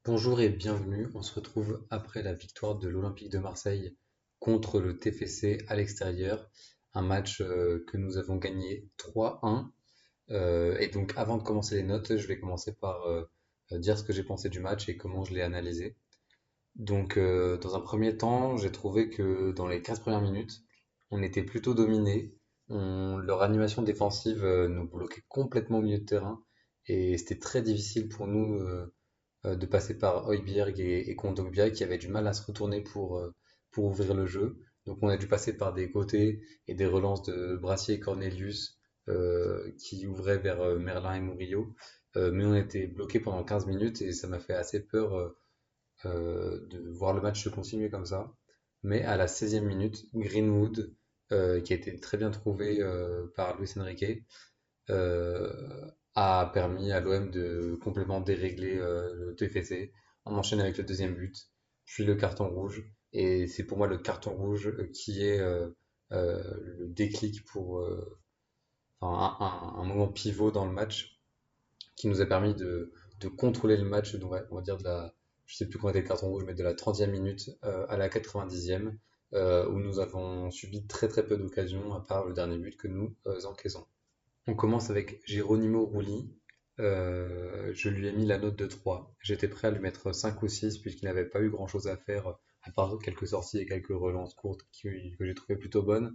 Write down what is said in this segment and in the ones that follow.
Bonjour et bienvenue. On se retrouve après la victoire de l'Olympique de Marseille contre le TFC à l'extérieur. Un match que nous avons gagné 3-1. Et donc avant de commencer les notes, je vais commencer par dire ce que j'ai pensé du match et comment je l'ai analysé. Donc dans un premier temps, j'ai trouvé que dans les 15 premières minutes, on était plutôt dominé. Leur animation défensive nous bloquait complètement au milieu de terrain. Et c'était très difficile pour nous de passer par Højbjerg et Kondogbia qui avaient du mal à se retourner pour ouvrir le jeu. Donc on a dû passer par des côtés et des relances de Brassier et Cornelius qui ouvraient vers Merlin et Murillo. Mais on était bloqué pendant 15 minutes et ça m'a fait assez peur de voir le match se continuer comme ça. Mais à la 16e minute, Greenwood, qui a été très bien trouvé par Luis Enrique, euh, a permis à l'OM de complètement dérégler le TFC. On enchaîne avec le deuxième but, puis le carton rouge. Et c'est pour moi le carton rouge qui est le déclic pour enfin, un moment pivot dans le match qui nous a permis de contrôler le match, donc, ouais, on va dire je sais plus quand était le carton rouge, mais de la 30e minute à la 90e, où nous avons subi très très peu d'occasions, à part le dernier but que nous encaissons. On commence avec Geronimo Rulli. Je lui ai mis la note de 3. J'étais prêt à lui mettre 5 ou 6 puisqu'il n'avait pas eu grand-chose à faire, à part quelques sorties et quelques relances courtes que j'ai trouvé plutôt bonnes.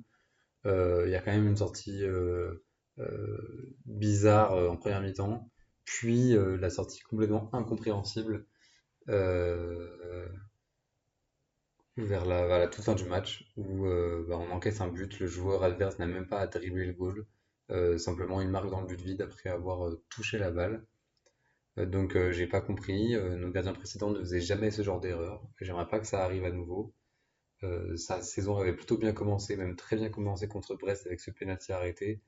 Il y a quand même une sortie bizarre en première mi-temps, puis la sortie complètement incompréhensible euh, vers la toute fin du match où on encaisse un but, le joueur adverse n'a même pas à dribbler le goal, simplement il marque dans le but vide après avoir touché la balle. Donc j'ai pas compris, nos gardiens précédents ne faisaient jamais ce genre d'erreur, j'aimerais pas que ça arrive à nouveau. Sa saison avait plutôt bien commencé, même très bien commencé contre Brest avec ce penalty arrêté.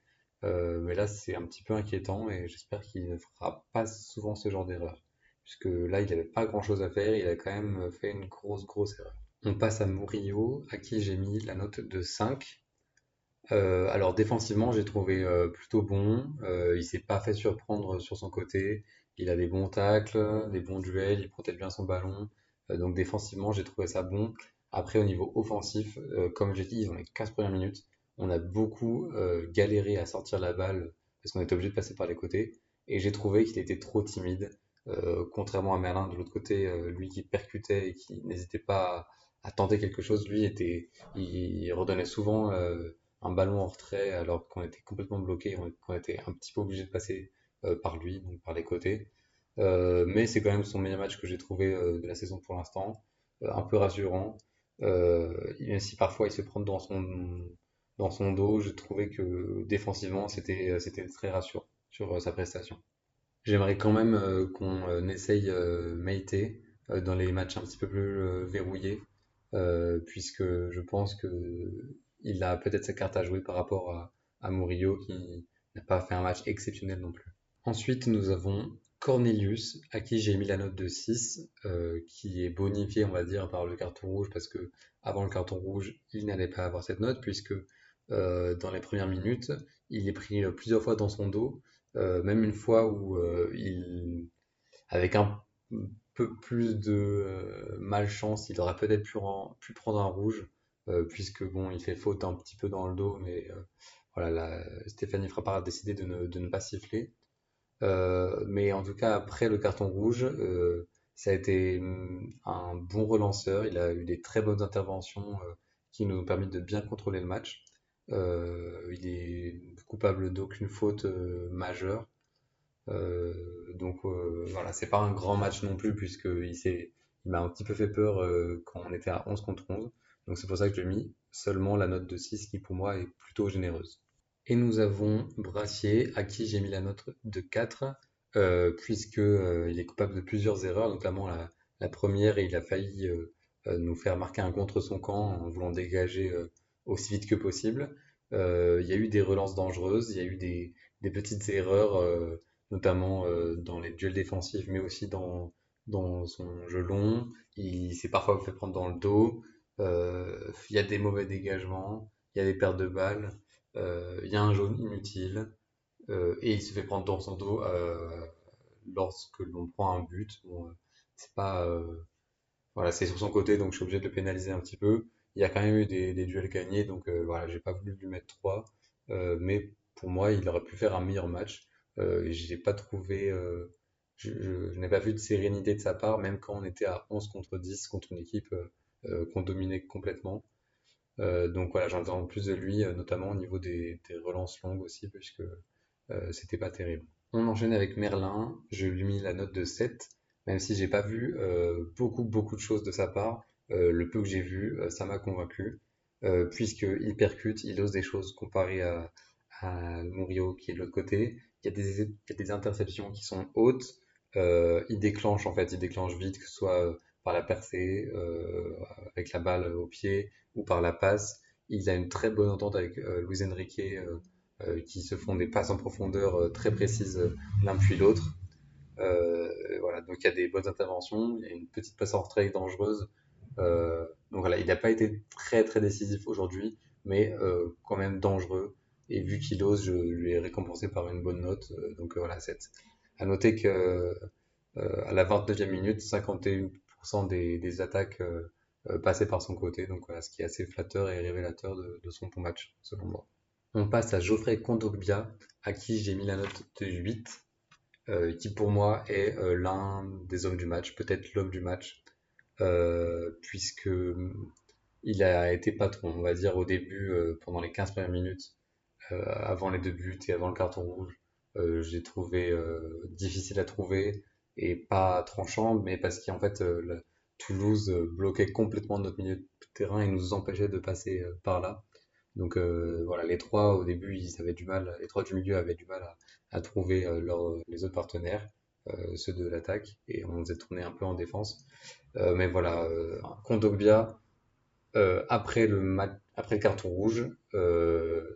Mais là, c'est un petit peu inquiétant et j'espère qu'il ne fera pas souvent ce genre d'erreur. Puisque là, il n'avait pas grand-chose à faire, il a quand même fait une grosse erreur. On passe à Murillo, à qui j'ai mis la note de 5. Alors défensivement, j'ai trouvé plutôt bon. Il s'est pas fait surprendre sur son côté. Il a des bons tacles, des bons duels, il protège bien son ballon. Donc défensivement, j'ai trouvé ça bon. Après, au niveau offensif, comme j'ai dit, dans les 15 premières minutes, on a beaucoup galéré à sortir la balle parce qu'on était obligé de passer par les côtés. Et j'ai trouvé qu'il était trop timide. Contrairement à Merlin de l'autre côté, lui qui percutait et qui n'hésitait pas à tenter quelque chose, il redonnait souvent un ballon en retrait alors qu'on était complètement bloqué, qu'on était un petit peu obligé de passer par lui, donc par les côtés. Mais c'est quand même son meilleur match que j'ai trouvé de la saison pour l'instant, un peu rassurant. Même si parfois il se prend dans son dos, je trouvais que défensivement c'était très rassurant sur sa prestation. J'aimerais quand même qu'on essaye Meite dans les matchs un petit peu plus verrouillés, puisque je pense que il a peut-être sa carte à jouer par rapport à Murillo qui n'a pas fait un match exceptionnel non plus. Ensuite, nous avons Cornelius, à qui j'ai mis la note de 6, qui est bonifié, on va dire, par le carton rouge, parce que avant le carton rouge, il n'allait pas avoir cette note, puisque dans les premières minutes, il est pris plusieurs fois dans son dos, même une fois où avec un peu plus de malchance, il aurait peut-être pu prendre un rouge, puisque bon, il fait faute un petit peu dans le dos, mais voilà, Stéphanie Frappard a décidé de ne pas siffler. Mais en tout cas, après le carton rouge, ça a été un bon relanceur. Il a eu des très bonnes interventions qui nous ont permis de bien contrôler le match. Il est coupable d'aucune faute majeure. Voilà, c'est pas un grand match non plus puisque il m'a un petit peu fait peur quand on était à 11 contre 11. Donc c'est pour ça que j'ai mis seulement la note de 6 qui pour moi est plutôt généreuse. Et nous avons Brassier à qui j'ai mis la note de 4 puisque il est coupable de plusieurs erreurs, notamment la première et il a failli nous faire marquer un contre son camp en voulant dégager aussi vite que possible. Il y a eu des relances dangereuses, il y a eu des petites erreurs, notamment dans les duels défensifs, mais aussi dans son jeu long. Il s'est parfois fait prendre dans le dos. Il y a des mauvais dégagements, il y a des pertes de balles, il y a un jaune inutile, et il se fait prendre dans son dos lorsque l'on prend un but. Bon, c'est pas, voilà, c'est sur son côté, donc je suis obligé de le pénaliser un petit peu. Il y a quand même eu des duels gagnés, donc voilà, j'ai pas voulu lui mettre 3. Mais pour moi, il aurait pu faire un meilleur match. J'ai pas trouvé, je n'ai pas vu de sérénité de sa part, même quand on était à 11 contre 10 contre une équipe qu'on dominait complètement. Donc voilà, j'entends plus de lui, notamment au niveau des relances longues aussi, puisque c'était pas terrible. On enchaîne avec Merlin, je lui ai mis la note de 7, même si j'ai pas vu beaucoup de choses de sa part. Le peu que j'ai vu, ça m'a convaincu, puisqu'il percute, il ose des choses comparé à Murillo qui est de l'autre côté. Il y a des interceptions qui sont hautes, il déclenche en fait, il déclenche vite, que ce soit par la percée, avec la balle au pied, ou par la passe. Il a une très bonne entente avec Luis Enrique, qui se font des passes en profondeur très précises l'un puis l'autre. Voilà, donc il y a des bonnes interventions, il y a une petite passe en retrait dangereuse. Donc voilà, il n'a pas été très décisif aujourd'hui, mais quand même dangereux. Et vu qu'il ose, je lui ai récompensé par une bonne note. Donc voilà, 7. À noter que à la 29e minute, 51% des attaques passaient par son côté. Donc voilà, ce qui est assez flatteur et révélateur de son bon match, selon moi. On passe à Geoffrey Kondogbia, à qui j'ai mis la note de 8, qui pour moi est l'un des hommes du match, peut-être l'homme du match, puisque il a été patron, on va dire, au début, pendant les 15 premières minutes, avant les deux buts et avant le carton rouge. J'ai trouvé difficile à trouver et pas tranchant, mais parce qu'en fait, Toulouse bloquait complètement notre milieu de terrain et nous empêchait de passer par là. Donc voilà, les trois au début, ils avaient du mal, les trois du milieu avaient du mal à trouver les autres partenaires, ceux de l'attaque, et on s'est tourné un peu en défense. Mais voilà, Kondogbia, après le carton rouge,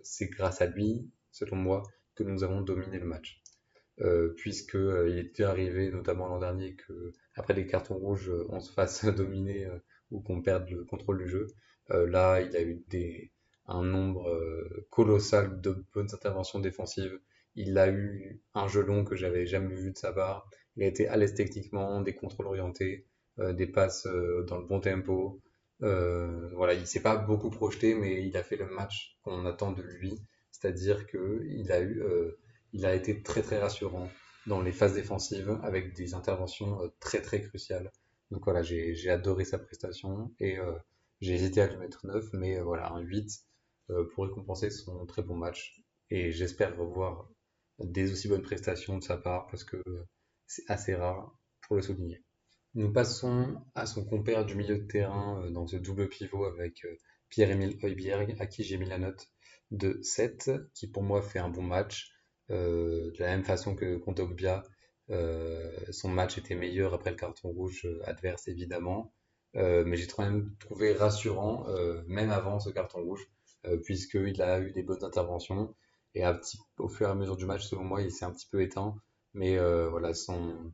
c'est grâce à lui, selon moi, que nous avons dominé le match. Puisque il était arrivé, notamment l'an dernier, que après des cartons rouges, on se fasse dominer ou qu'on perde le contrôle du jeu. Là, il a eu un nombre colossal de bonnes interventions défensives. Il a eu un jeu long que j'avais jamais vu de sa part. Il a été à l'aise techniquement, des contrôles orientés, des passes dans le bon tempo. Voilà, il s'est pas beaucoup projeté, mais il a fait le match qu'on attend de lui. C'est-à-dire que il a été très rassurant dans les phases défensives avec des interventions très cruciales. Donc voilà, j'ai adoré sa prestation et j'ai hésité à lui mettre 9, mais voilà, un 8 pour récompenser son très bon match. Et j'espère revoir des aussi bonnes prestations de sa part parce que c'est assez rare pour le souligner. Nous passons à son compère du milieu de terrain dans ce double pivot avec Pierre-Emile Højbjerg, à qui j'ai mis la note de 7, qui pour moi fait un bon match. De la même façon que Kondogbia, son match était meilleur après le carton rouge adverse évidemment. Mais j'ai quand même trouvé rassurant, même avant ce carton rouge, puisqu'il a eu des bonnes interventions. Et au fur et à mesure du match, selon moi, il s'est un petit peu éteint. Mais voilà, son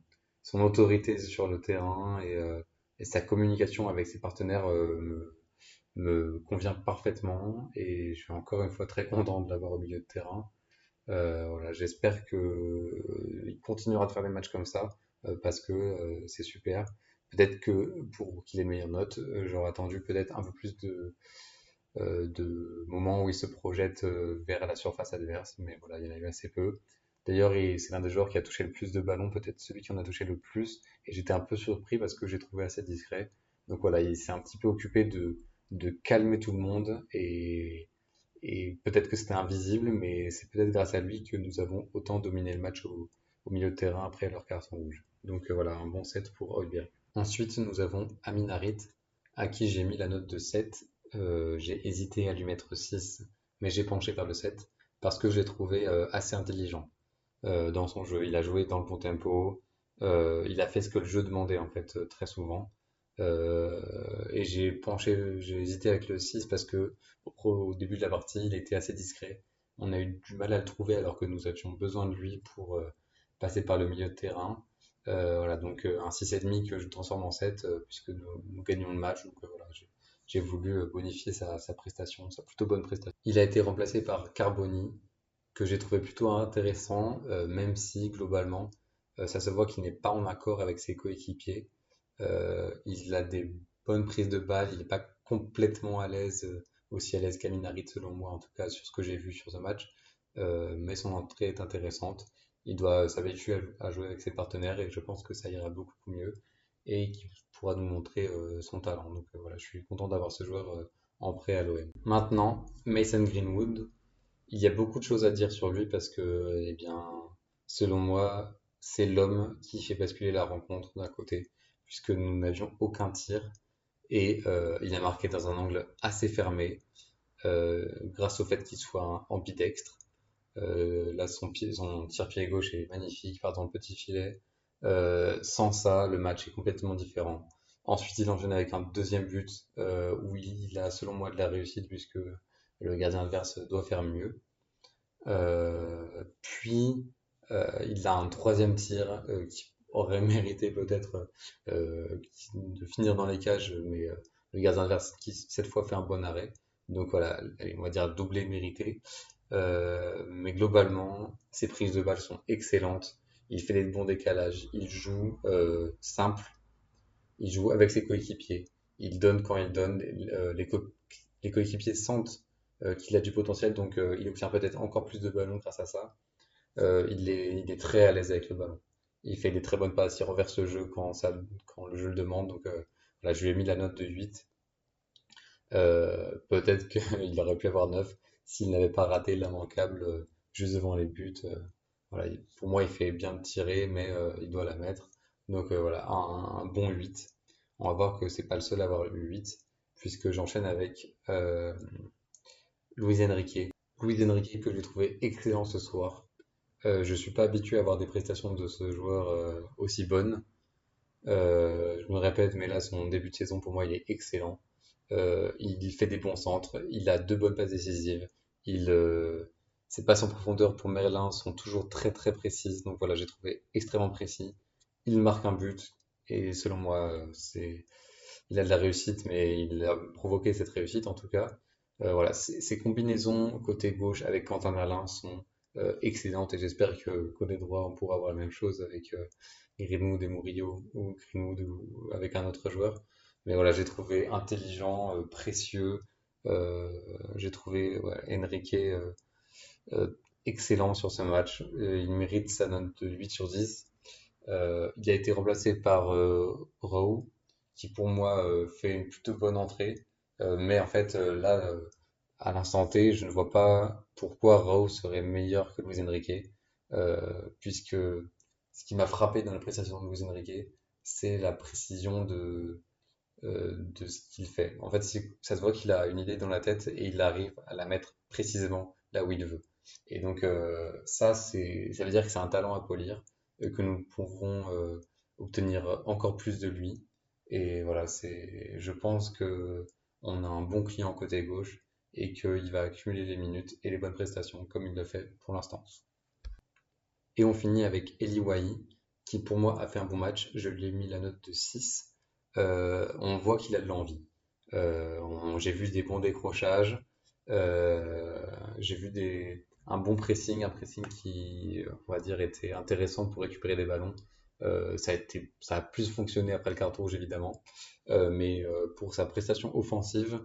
autorité sur le terrain et sa communication avec ses partenaires me convient parfaitement et je suis encore une fois très content de l'avoir au milieu de terrain. Voilà, j'espère que il continuera de faire des matchs comme ça parce que c'est super. Peut-être que pour qu'il ait une meilleure note, j'aurais attendu peut-être un peu plus de moments où il se projette vers la surface adverse, mais voilà, il y en a eu assez peu. D'ailleurs, c'est l'un des joueurs qui a touché le plus de ballons, peut-être celui qui en a touché le plus, et j'étais un peu surpris parce que j'ai trouvé assez discret. Donc voilà, il s'est un petit peu occupé de calmer tout le monde, et peut-être que c'était invisible, mais c'est peut-être grâce à lui que nous avons autant dominé le match au milieu de terrain après leur carton rouge. Donc voilà, un bon 7 pour Højbjerg. Ensuite, nous avons Amin Harit, à qui j'ai mis la note de 7. J'ai hésité à lui mettre 6, mais j'ai penché vers le 7 parce que je l'ai trouvé assez intelligent dans son jeu. Il a joué dans le bon tempo, il a fait ce que le jeu demandait en fait très souvent. Et j'ai hésité avec le 6 parce que au début de la partie, il était assez discret. On a eu du mal à le trouver alors que nous avions besoin de lui pour passer par le milieu de terrain. Voilà, donc un 6,5 que je transforme en 7 puisque nous gagnons le match. Donc voilà, j'ai voulu bonifier sa prestation, sa plutôt bonne prestation. Il a été remplacé par Carboni, que j'ai trouvé plutôt intéressant, même si globalement, ça se voit qu'il n'est pas en accord avec ses coéquipiers. Il a des bonnes prises de balles, il n'est pas complètement à l'aise, aussi à l'aise qu'Aminarit selon moi, en tout cas sur ce que j'ai vu sur ce match. Mais son entrée est intéressante. Il doit s'habituer à jouer avec ses partenaires et je pense que ça ira beaucoup mieux et qu'il pourra nous montrer son talent. Donc voilà, je suis content d'avoir ce joueur en prêt à l'OM. Maintenant, Mason Greenwood, il y a beaucoup de choses à dire sur lui parce que, eh bien, selon moi, c'est l'homme qui fait basculer la rencontre d'un côté, puisque nous n'avions aucun tir et il a marqué dans un angle assez fermé, grâce au fait qu'il soit ambidextre. Là, son tir-pied gauche est magnifique, part dans le petit filet. Sans ça, le match est complètement différent. Ensuite, il enchaîne avec un deuxième but où il a, selon moi, de la réussite puisque le gardien adverse doit faire mieux. Puis, il a un troisième tir qui aurait mérité peut-être de finir dans les cages, mais le gardien adverse qui cette fois fait un bon arrêt. Donc voilà, allez, on va dire doublé mérité. Mais globalement, ses prises de balles sont excellentes. Il fait des bons décalages. Il joue simple. Il joue avec ses coéquipiers. Il donne quand il donne. Les coéquipiers sentent qu'il a du potentiel, donc il obtient peut-être encore plus de ballons grâce à ça. Il est très à l'aise avec le ballon. Il fait des très bonnes passes, il renverse le jeu quand le jeu le demande. Donc voilà, je lui ai mis la note de 8. Peut-être qu'il aurait pu avoir 9 s'il n'avait pas raté l'immanquable juste devant les buts. Voilà, pour moi, il fait bien tirer, mais il doit la mettre. Donc voilà, un bon 8. On va voir que c'est pas le seul à avoir eu 8, puisque j'enchaîne avec Luis Enrique. Luis Enrique que j'ai trouvé excellent ce soir. Je suis pas habitué à avoir des prestations de ce joueur aussi bonnes. Je me répète, mais là, son début de saison, pour moi, il est excellent. Il fait des bons centres, il a deux bonnes passes décisives. Il, Ses passes en profondeur pour Merlin sont toujours très très précises. Donc voilà, j'ai trouvé extrêmement précis. Il marque un but et selon moi, il a de la réussite, mais il a provoqué cette réussite en tout cas. Voilà, ses combinaisons côté gauche avec Quentin Merlin sont excellentes et j'espère que côté droit, on pourra avoir la même chose avec Greenwood et Murillo ou Greenwood ou avec un autre joueur. Mais voilà, j'ai trouvé intelligent, précieux. Euh, j'ai trouvé Enrique excellent sur ce match. Il mérite sa note de 8 sur 10. Il a été remplacé par Rowe, qui pour moi fait une plutôt bonne entrée. Mais en fait, là, à l'instant T, je ne vois pas pourquoi Rowe serait meilleur que Luis Enrique, puisque ce qui m'a frappé dans la prestation de Luis Enrique, c'est la précision de ce qu'il fait. En fait, ça se voit qu'il a une idée dans la tête et il arrive à la mettre précisément là où il veut. Et donc ça veut dire que c'est un talent à polir, que nous pouvons obtenir encore plus de lui. Et voilà, je pense que on a un bon client côté gauche et qu'il va accumuler les minutes et les bonnes prestations comme il le fait pour l'instant. Et on finit avec Eli Wahi, qui pour moi a fait un bon match. Je lui ai mis la note de 6. On voit qu'il a de l'envie. J'ai vu des bons décrochages. J'ai vu un bon pressing, un pressing qui, on va dire, était intéressant pour récupérer des ballons. Ça a plus fonctionné après le carton rouge, évidemment. Mais pour sa prestation offensive,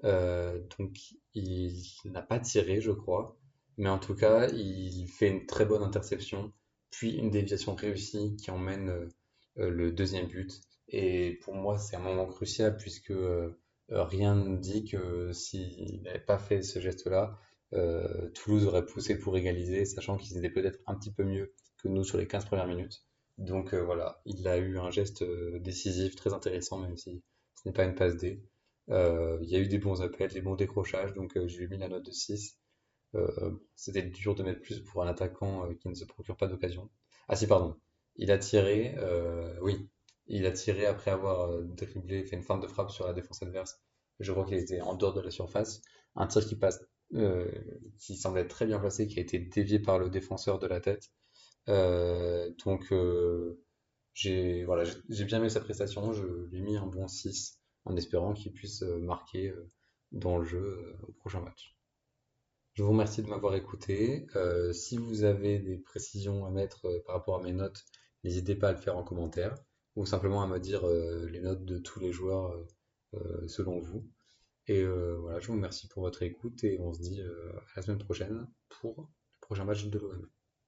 donc il n'a pas tiré, je crois, mais en tout cas, il fait une très bonne interception, puis une déviation réussie qui emmène le deuxième but. Et pour moi, c'est un moment crucial puisque rien ne dit que s'il n'avait pas fait ce geste-là, Toulouse aurait poussé pour égaliser, sachant qu'ils étaient peut-être un petit peu mieux que nous sur les 15 premières minutes. Donc voilà, il a eu un geste décisif très intéressant, même si ce n'est pas une passe D. Il y a eu des bons appels, des bons décrochages, donc je lui ai mis la note de 6. C'était dur de mettre plus pour un attaquant qui ne se procure pas d'occasion. Ah si, pardon. Oui, il a tiré après avoir dribblé, fait une feinte de frappe sur la défense adverse. Je crois qu'il était en dehors de la surface. Un tir qui passe, euh, qui semble être très bien placé, qui a été dévié par le défenseur de la tête. Donc voilà, j'ai bien aimé sa prestation, je lui ai mis un bon 6 en espérant qu'il puisse marquer dans le jeu au prochain match. Je vous remercie de m'avoir écouté. Si vous avez des précisions à mettre par rapport à mes notes, n'hésitez pas à le faire en commentaire. ou simplement à me dire les notes de tous les joueurs selon vous. Et voilà, je vous remercie pour votre écoute et on se dit à la semaine prochaine pour le prochain match de l'OM.